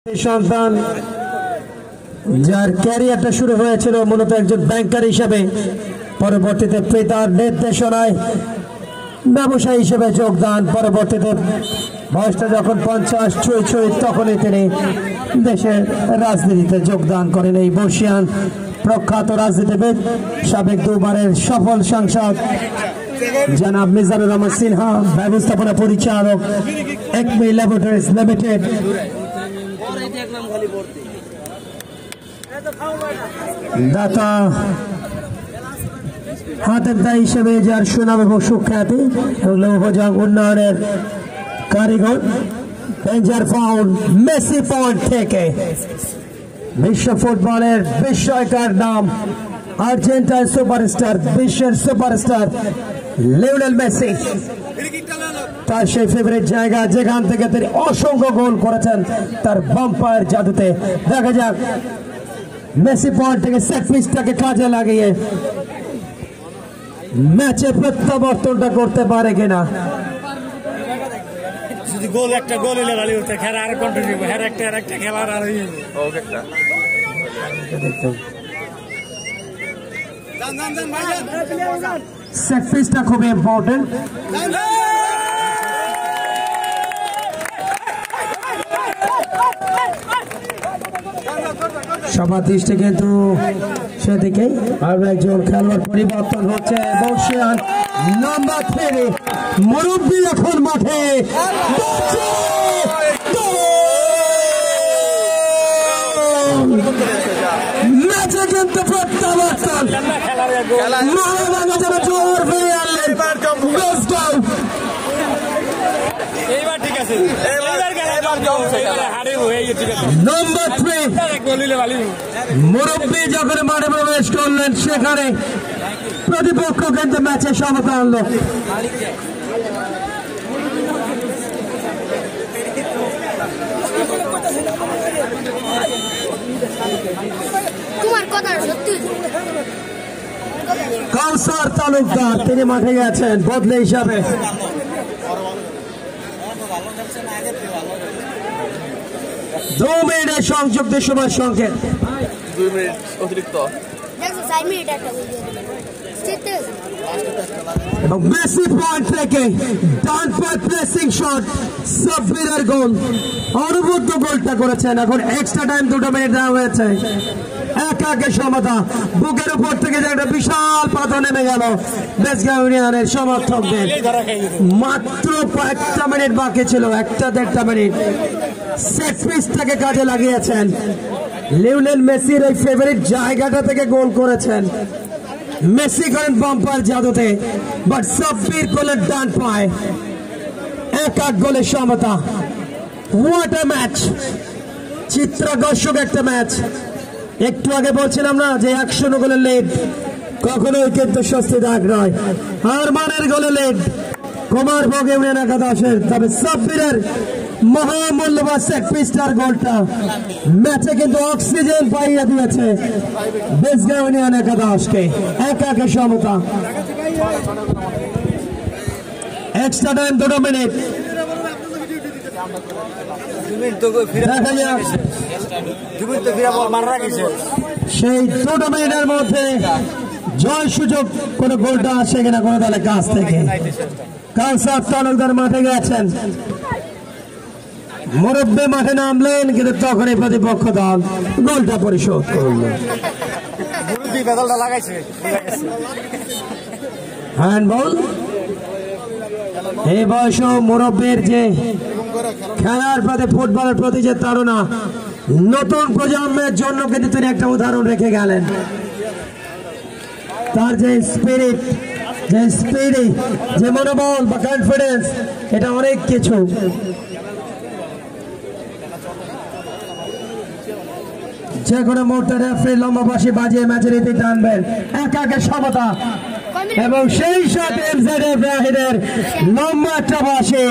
সন্তান যার ক্যারিয়ারটা শুরু হয়েছিল মূলত একজন ব্যাংকার হিসেবে, পরবর্তীতে পিতার নির্দেশনায় ব্যবসায়ী হিসেবে যোগদান। পরবর্তীতে বয়সটা যখন 50 ছুঁই তখনই তিনি দেশের রাজনীতিতে যোগদান করেন। এই বর্ষিয়ান প্রখ্যাত রাজনীতিবিদ, সাবেক দুবারের সফল সাংসদ জনাব মিজানুর রহমান সিনহা, ব্যবস্থাপনা পরিচালক একমি ল্যাবরেটরিজ লিমিটেড, দাতা হাতের দায়ী হিসেবে যার সুনাম এবং সুখ্যাতি, লৌহজং উন্নয়নের কারিগর, ডেঞ্জার ফাউন্ড মেসি পয়েন্ট থেকে বিশ্ব ফুটবলের বিস্ময়কার নাম, আর্জেন্টাইন সুপারস্টার, বিশ্বের সুপারস্টার লিওনেল মেসি। তার সেই ফেভারিট জায়গা যেখান থেকে তিনি অসংখ্য গোল করেছেন তার বাম্পার জাদুতে। দেখা যাক মেসি পয়েন্ট থেকে সেট পিসটাকে কাজে লাগিয়ে ম্যাচে প্রত্যাবর্তনটা করতে পারে কিনা। গোল একটা গোল এলে ভালো হতো, খেলা আর কন্টিনিউ, হ্যাঁ একটা খেলার আর সেট পিসটা খুব ইম্পর্টেন্ট। সবার দৃষ্টি কিন্তু সেদিকে। আরো একজন খেলোয়াড় পরিবর্তন হচ্ছে। বর্ষিয়ান নাম্বার 3 মুরব্বি এখন মাঠে। ম্যাচে কিন্তু প্রত্যাবর্তন, মোহামেডান যেন জোর ফিরে আনলেন। এইবার ঠিক আছে, নম্বর 3 মুরব্বি যখন মাঠে প্রবেশ করলেন সেখানে প্রতিপক্ষ কিন্তু ম্যাচে সমতা আনলো। কাউসার তালুকদার তিনি মাঠে গেছেন বদলে হিসাবে। 2 মিনিটের সংযুক্ত সময় সংকেত, 2 মিনিট অতিরিক্ত এবং মেসি পয়েন্ট থেকে ডান পায়ে প্রেসিং শট, সাব্বিরের গোল, অনবদ্য গোলটা করেছেন। এখন এক্সট্রা টাইম 2 মিনিট দেওয়া হয়েছে। একে সমতা, বুকের উপর থেকে যে একটা বিশাল পাথর নেমে গেল বেসগাঁও ইউনিয়নের সমর্থকদের। মাত্র 1 মিনিট বাকি ছিল, 1-1.5 মিনিট। সেট পিসটাকে কাজে লাগিয়েছেন। লিওনেল মেসির এই ফেভারিট জায়গাটা থেকে গোল করেছেন। মেসি করেন বাম্পার জাদুতে, বাট সাব্বির করলেন ডান পায়ে। 1-1 গোলের সমতা। হোয়াট এ ম্যাচ, চিত্রাকর্ষক একটা ম্যাচ। একটু আগে বলছিলাম না যে 100 গোলের লিড কখনোই কিন্তু স্বস্তিদায়ক নয়। আর মানের গোলের লিড কুমারভোগ ইউনিয়ন একাদশের, তবে সাব্বিরের মহামূল্যবান সেট পিসটার গোলটা ম্যাচে কিন্তু অক্সিজেন পাইয়ে দিয়েছে বেসগাঁও ইউনিয়ন একাদশকে। 1-1 সমতা। Extra time 2 minute. সেই 2 মিনিটের মধ্যে জয় সুযোগ কোন গোলটা আসে কিনা কোন দলের কাছ থেকে। কাউসার তালুকদার মাঠে গেছেন, মুরব্বি মাঠে নামলেন, কিন্তু তখনই প্রতিপক্ষ দল গোলটা পরিশোধ করল। হ্যান্ডবল। এই বয়সেও মুরব্বির যে খেলার প্রতি, ফুটবলের প্রতি যে তাড়না, নতুন প্রজন্মের জন্য কিন্তু তিনি একটা উদাহরণ রেখে গেলেন। তার যে স্পিরিট, যে স্পিডি, যে মনোবল বা কনফিডেন্স, এটা অনেক কিছু। যে কোনো মুহূর্তে রেফারি লম্বা বাঁশি বাজিয়ে ম্যাচের ইতি টানবেন। 1-1 সমতা, এবং সেই সাথে এমজেড ইব্রাহিমের লম্বা একটা বাঁশি